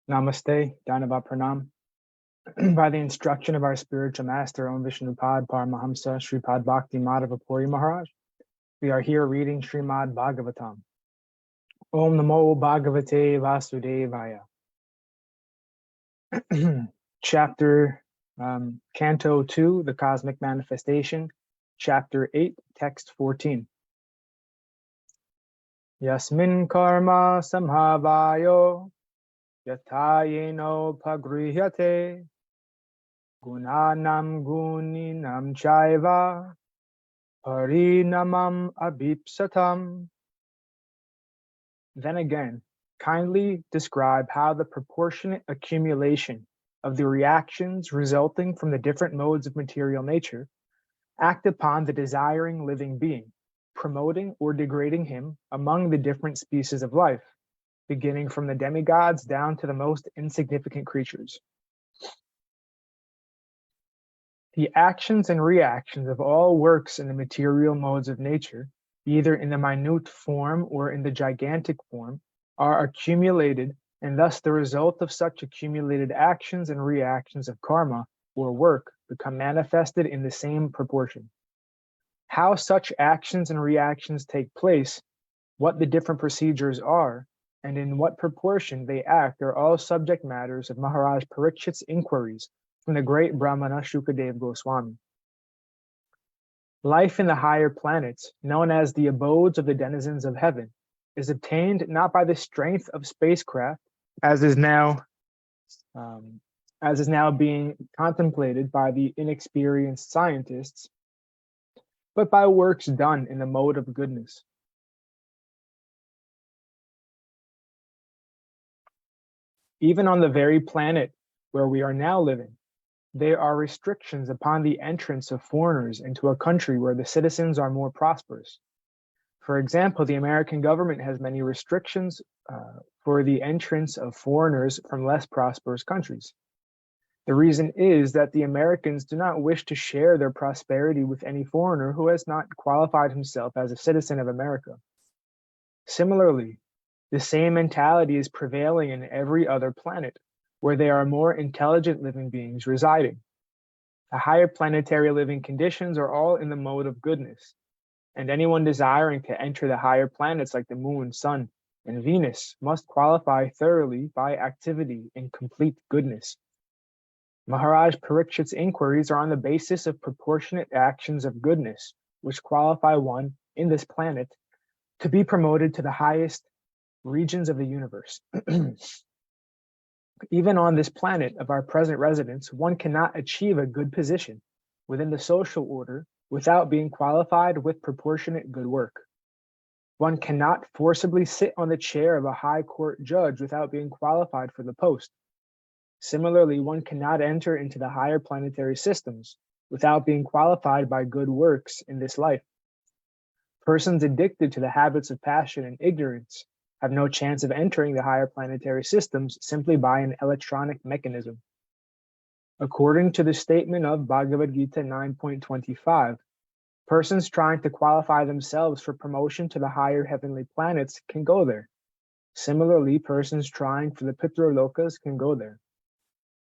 Namaste, Dhanava Pranam. By the instruction of our spiritual master, Om Vishnupad Paramahamsa Sripad Bhakti Madhava Puri Maharaj, we are here reading Srimad Bhagavatam. Om Namo Bhagavate Vasudevaya. Chapter Canto 2, the Cosmic Manifestation, Chapter 8, Text 14. Yasmin karma samhavayo yatayeno pagrihyate gunanam guninam chaiva parinamam abhipsatam. Then again, kindly describe how the proportionate accumulation of the reactions resulting from the different modes of material nature act upon the desiring living being, promoting or degrading him among the different species of life, beginning from the demigods down to the most insignificant creatures. The actions and reactions of all works in the material modes of nature, either in the minute form or in the gigantic form, are accumulated, and thus the result of such accumulated actions and reactions of karma or work become manifested in the same proportion. How such actions and reactions take place, what the different procedures are, and in what proportion they act are all subject matters of Maharaj Parīkṣit's inquiries from the great Brahmana Shukadeva Goswami. Life in the higher planets, known as the abodes of the denizens of heaven, is obtained not by the strength of spacecraft, as is now being contemplated by the inexperienced scientists, but by works done in the mode of goodness. Even on the very planet where we are now living, there are restrictions upon the entrance of foreigners into a country where the citizens are more prosperous. For example, the American government has many restrictions for the entrance of foreigners from less prosperous countries. The reason is that the Americans do not wish to share their prosperity with any foreigner who has not qualified himself as a citizen of America. Similarly, the same mentality is prevailing in every other planet, where there are more intelligent living beings residing. The higher planetary living conditions are all in the mode of goodness, and anyone desiring to enter the higher planets like the moon, sun, and Venus must qualify thoroughly by activity in complete goodness. Maharaj Parīkṣit's inquiries are on the basis of proportionate actions of goodness, which qualify one in this planet to be promoted to the highest regions of the universe. Even on this planet of our present residence, one cannot achieve a good position within the social order without being qualified with proportionate good work. One cannot forcibly sit on the chair of a high court judge without being qualified for the post. Similarly, one cannot enter into the higher planetary systems without being qualified by good works in this life. Persons addicted to the habits of passion and ignorance have no chance of entering the higher planetary systems simply by an electronic mechanism. According to the statement of Bhagavad Gita 9.25, persons trying to qualify themselves for promotion to the higher heavenly planets can go there. Similarly, persons trying for the Pitralokas can go there.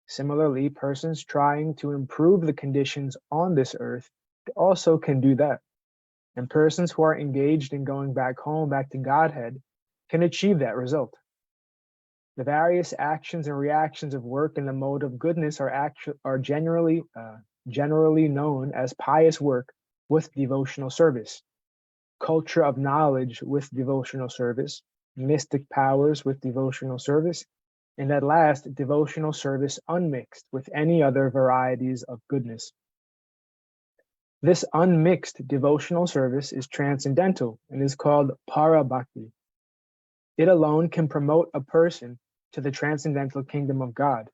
Similarly, persons trying to improve the conditions on this earth also can do that. And persons who are engaged in going back home, back to Godhead, can achieve that result. The various actions and reactions of work in the mode of goodness are generally known as pious work with devotional service, culture of knowledge with devotional service, mystic powers with devotional service, and at last, devotional service unmixed with any other varieties of goodness. This unmixed devotional service is transcendental and is called para-bhakti. It alone can promote a person to the transcendental kingdom of God.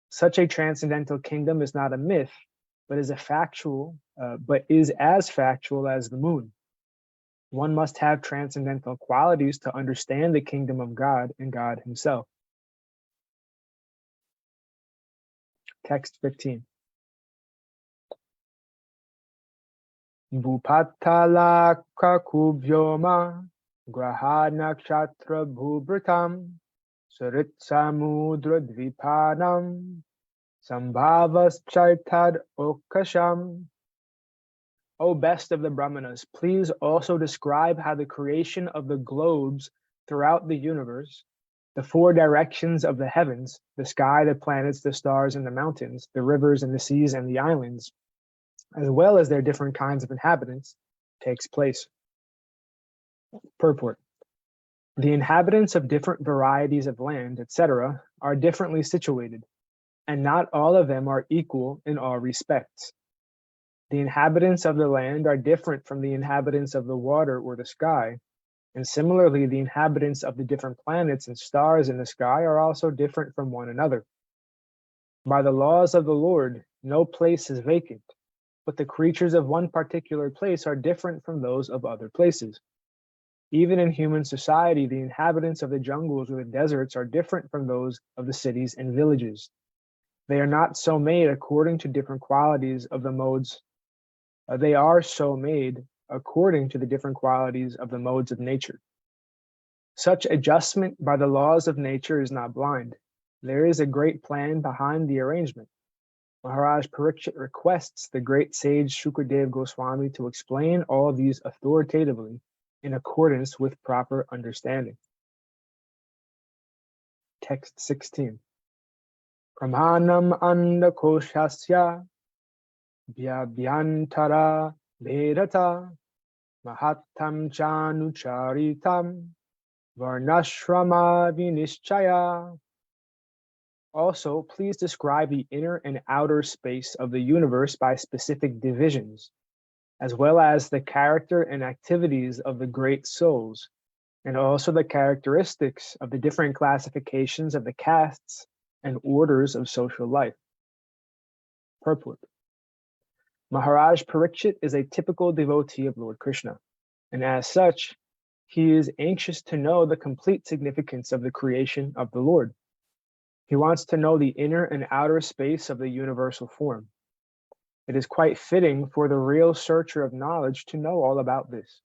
Such a transcendental kingdom is not a myth, but is as factual as the moon. One must have transcendental qualities to understand the kingdom of God and God himself. Text 15. Bhupatala kakubhyoma graha nakshatra bhubratam Saritsamudra Dvipanam Sambhavas Chaitad Okasham. O best of the Brahmanas, please also describe how the creation of the globes throughout the universe, the four directions of the heavens, the sky, the planets, the stars, and the mountains, the rivers and the seas and the islands, as well as their different kinds of inhabitants, takes place. Purport. The inhabitants of different varieties of land, etc., are differently situated, and not all of them are equal in all respects. The inhabitants of the land are different from the inhabitants of the water or the sky, and similarly, the inhabitants of the different planets and stars in the sky are also different from one another. By the laws of the Lord, no place is vacant, but the creatures of one particular place are different from those of other places. Even in human society, the inhabitants of the jungles or the deserts are different from those of the cities and villages. They are not so made according to different qualities of the modes. They are so made according to the different qualities of the modes of nature. Such adjustment by the laws of nature is not blind. There is a great plan behind the arrangement. Maharaj Parīkṣit requests the great sage Shukadev Goswami to explain all these authoritatively in accordance with proper understanding. Text 16. Pramanam andakoshasya Vyabhyantara Vedata Mahattam Chanucharitam Varnashrama Vinishchaya. Also, please describe the inner and outer space of the universe by specific divisions, as well as the character and activities of the great souls, and also the characteristics of the different classifications of the castes and orders of social life. Purport. Maharaj Parīkṣit is a typical devotee of Lord Krishna, and as such, he is anxious to know the complete significance of the creation of the Lord. He wants to know the inner and outer space of the universal form. It is quite fitting for the real searcher of knowledge to know all about this.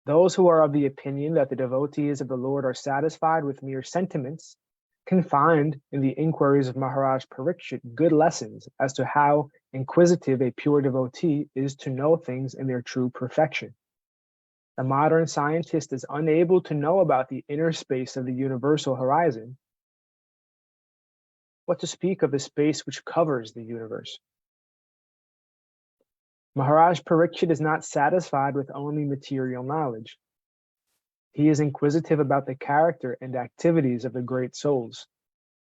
Those who are of the opinion that the devotees of the Lord are satisfied with mere sentiments can find in the inquiries of Maharaj Parīkṣit good lessons as to how inquisitive a pure devotee is to know things in their true perfection. The modern scientist is unable to know about the inner space of the universal horizon. What to speak of the space which covers the universe? Maharaj Parīkṣit is not satisfied with only material knowledge. He is inquisitive about the character and activities of the great souls,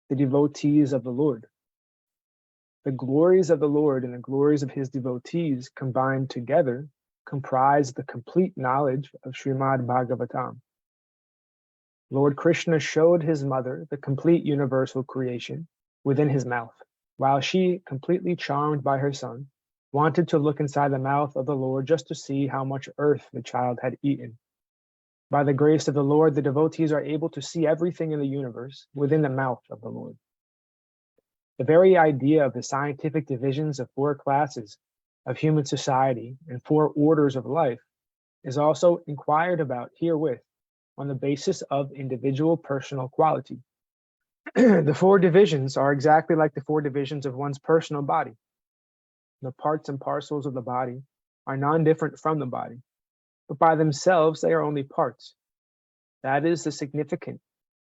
the devotees of the Lord. The glories of the Lord and the glories of his devotees combined together comprise the complete knowledge of Srimad Bhagavatam. Lord Krishna showed his mother the complete universal creation within his mouth, while she, completely charmed by her son, wanted to look inside the mouth of the Lord just to see how much earth the child had eaten. By the grace of the Lord, the devotees are able to see everything in the universe within the mouth of the Lord. The very idea of the scientific divisions of four classes of human society and four orders of life is also inquired about herewith on the basis of individual personal quality. The four divisions are exactly like the four divisions of one's personal body. The parts and parcels of the body are non-different from the body, but by themselves they are only parts. That is the significance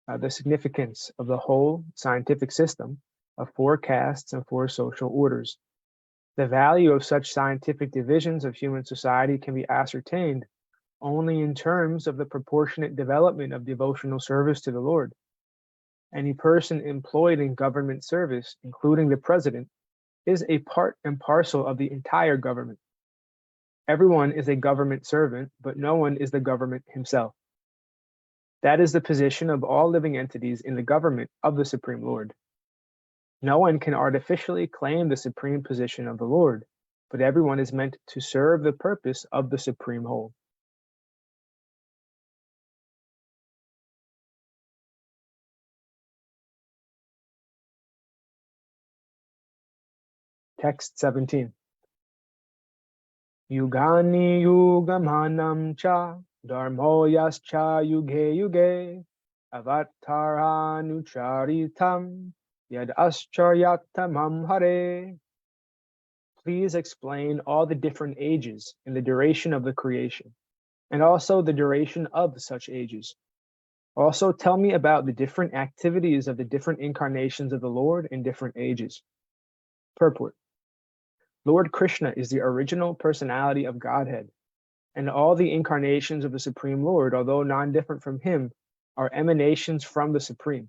of the whole scientific system of four castes and four social orders. The value of such scientific divisions of human society can be ascertained only in terms of the proportionate development of devotional service to the Lord. Any person employed in government service, including the president, is a part and parcel of the entire government. Everyone is a government servant, but no one is the government himself. That is the position of all living entities in the government of the Supreme Lord. No one can artificially claim the supreme position of the Lord, but everyone is meant to serve the purpose of the supreme whole. Text 17. Yugani yugamanam cha dharmo yascha yuge yuge Avataranucharitam yad ascharyatamam hare. Please explain all the different ages and the duration of the creation, and also the duration of such ages. Also, tell me about the different activities of the different incarnations of the Lord in different ages. Purport. Lord Krishna is the original personality of Godhead, and all the incarnations of the Supreme Lord, although non-different from him, are emanations from the Supreme.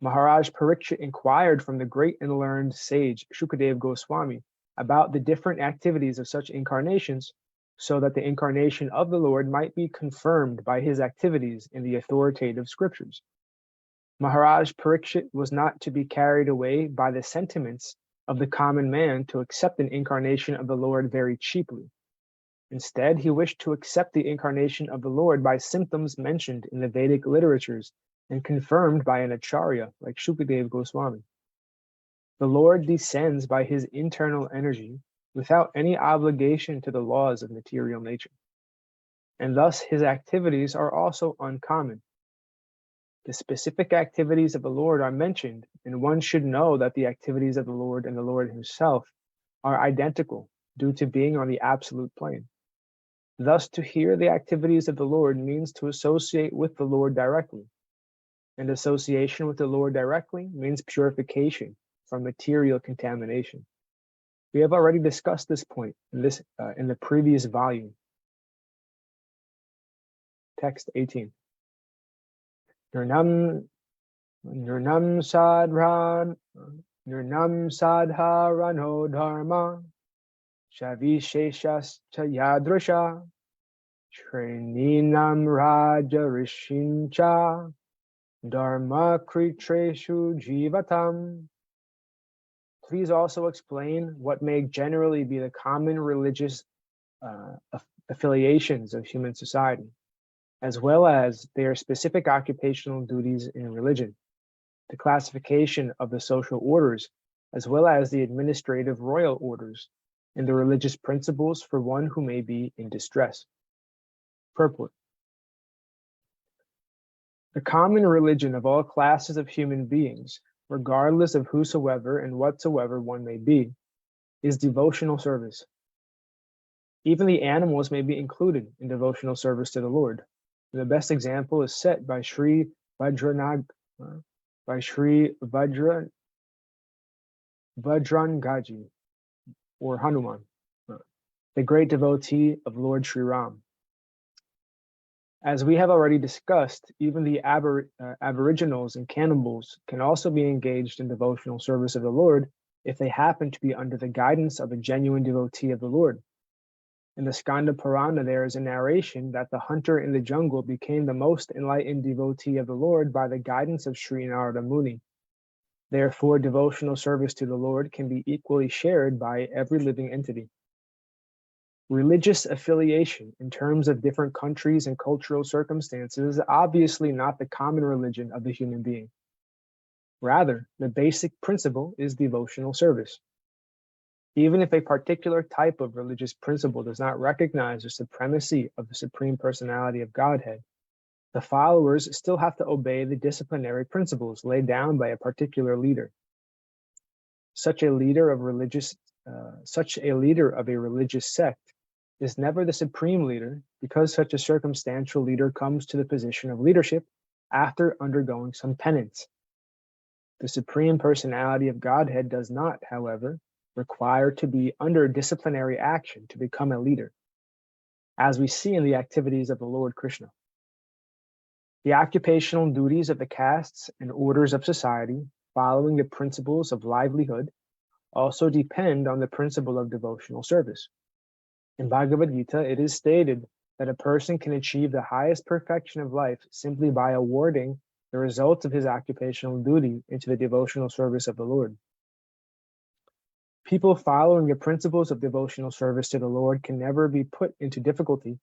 Maharaj Parīkṣit inquired from the great and learned sage Shukadeva Goswami about the different activities of such incarnations, so that the incarnation of the Lord might be confirmed by his activities in the authoritative scriptures. Maharaj Parīkṣit was not to be carried away by the sentiments of the common man to accept an incarnation of the Lord very cheaply. Instead, he wished to accept the incarnation of the Lord by symptoms mentioned in the Vedic literatures and confirmed by an acharya like Shukadeva Goswami. The Lord descends by his internal energy without any obligation to the laws of material nature, and thus his activities are also uncommon. The specific activities of the Lord are mentioned, and one should know that the activities of the Lord and the Lord himself are identical due to being on the absolute plane. Thus, to hear the activities of the Lord means to associate with the Lord directly, and association with the Lord directly means purification from material contamination. We have already discussed this point in the previous volume. Text 18. Nirnam sadharano dharma shavisheshas yadrisha Shreninam raja rishincha dharma kritreshu jivatam. Please also explain what may generally be the common religious affiliations of human society, as well as their specific occupational duties in religion, the classification of the social orders, as well as the administrative royal orders, and the religious principles for one who may be in distress. Purport. The common religion of all classes of human beings, regardless of whosoever and whatsoever one may be, is devotional service. Even the animals may be included in devotional service to the Lord. And the best example is set by Sri Vajrangaji, or Hanuman, the great devotee of Lord Sri Ram. As we have already discussed, even the aboriginals and cannibals can also be engaged in devotional service of the Lord if they happen to be under the guidance of a genuine devotee of the Lord. In the Skanda Purana, there is a narration that the hunter in the jungle became the most enlightened devotee of the Lord by the guidance of Sri Narada Muni. Therefore, devotional service to the Lord can be equally shared by every living entity. Religious affiliation in terms of different countries and cultural circumstances is obviously not the common religion of the human being. Rather, the basic principle is devotional service. Even if a particular type of religious principle does not recognize the supremacy of the Supreme Personality of Godhead, the followers still have to obey the disciplinary principles laid down by a particular leader. Such a leader of a religious sect is never the supreme leader, because such a circumstantial leader comes to the position of leadership after undergoing some penance. The Supreme Personality of Godhead does not, however, require to be under disciplinary action to become a leader, as we see in the activities of the Lord Krishna. The occupational duties of the castes and orders of society, following the principles of livelihood, also depend on the principle of devotional service. In Bhagavad Gita, it is stated that a person can achieve the highest perfection of life simply by awarding the results of his occupational duty into the devotional service of the Lord. People following the principles of devotional service to the Lord can never be put into difficulty,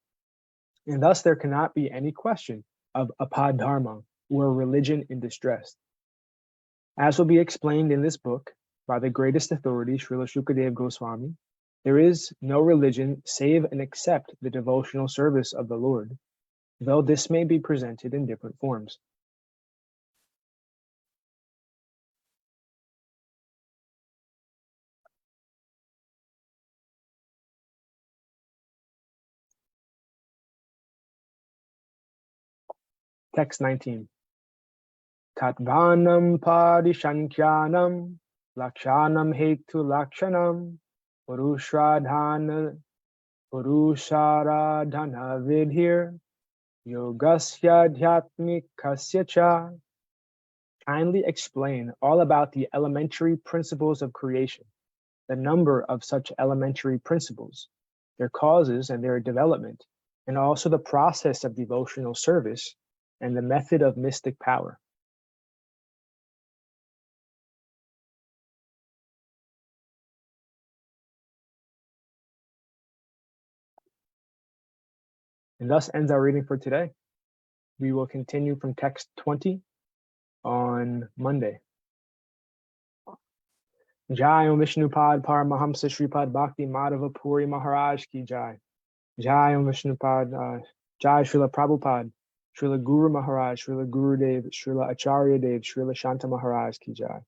and thus there cannot be any question of apadharma, or religion in distress. As will be explained in this book by the greatest authority, Srila Shukadeva Goswami, there is no religion save and except the devotional service of the Lord, though this may be presented in different forms. Text 19. Tatvanam padishankyanam lakshanam hetu lakshanam purusharadhana vidhir yogasya dhyatmikasya cha. Kindly explain all about the elementary principles of creation, the number of such elementary principles, their causes and their development, and also the process of devotional service and the method of mystic power. And thus ends our reading for today. We will continue from text 20 on Monday. Jai Om Vishnupad Paramahamsa Shripad Bhakti Madhava Puri Maharaj Ki Jai. Jai Om Vishnupad, Jai Srila Prabhupada, Srila Guru Maharaj, Srila Gurudev, Srila Acharya Dev, Srila Shanta Maharaj Ki Jai.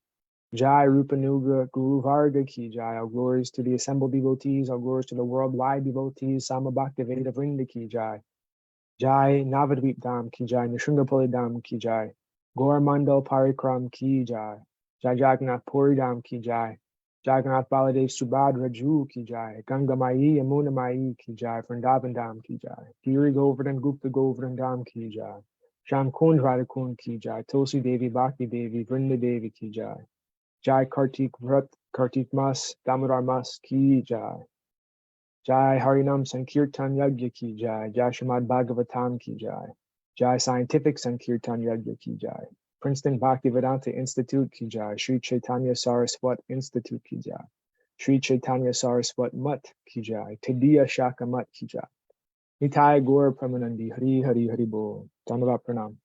Jai Rupanuga Guru Varga Ki Jai. All glories to the assembled devotees, all glories to the worldwide devotees, Samabhakti Veda Vrinda Ki Jai. Jai Navadvip Dham Ki Jai, Nishungapali Dham Ki Jai. Gaur Mandal Parikram Ki Jai. Jai Jagannath Puri Dham Ki Jai. Jagannath Baladev Subhadra Ju Ki Jai. Ganga Mai Yamuna Mai Ki Jai. Vrindavan Dham Ki Jai. Giri Govardhan Gupta Govardhan Dham Ki Jai. Sham Kund Radha Kund Ki Jai. Tulsi Devi Bhakti Devi Vrinda Devi Ki Jai. Jai Kartik Vrat Kartik Mas Damodar Mas Ki Jai. Jai Harinam Sankirtan Yagya Ki Jai. Jai Srimad Bhagavatam Ki Jai. Jai Scientific Sankirtan Yagya Ki Jai. Princeton Bhaktivedanta Institute Ki Jai. Sri Chaitanya Saraswat Institute Ki Jai. Sri Chaitanya Saraswat Mat Ki Jai. Tadiya Shaka Mat Ki Jai. Nitai Gaur Pramanandi Hari Hari Hari Bol. Dandavat Pranam.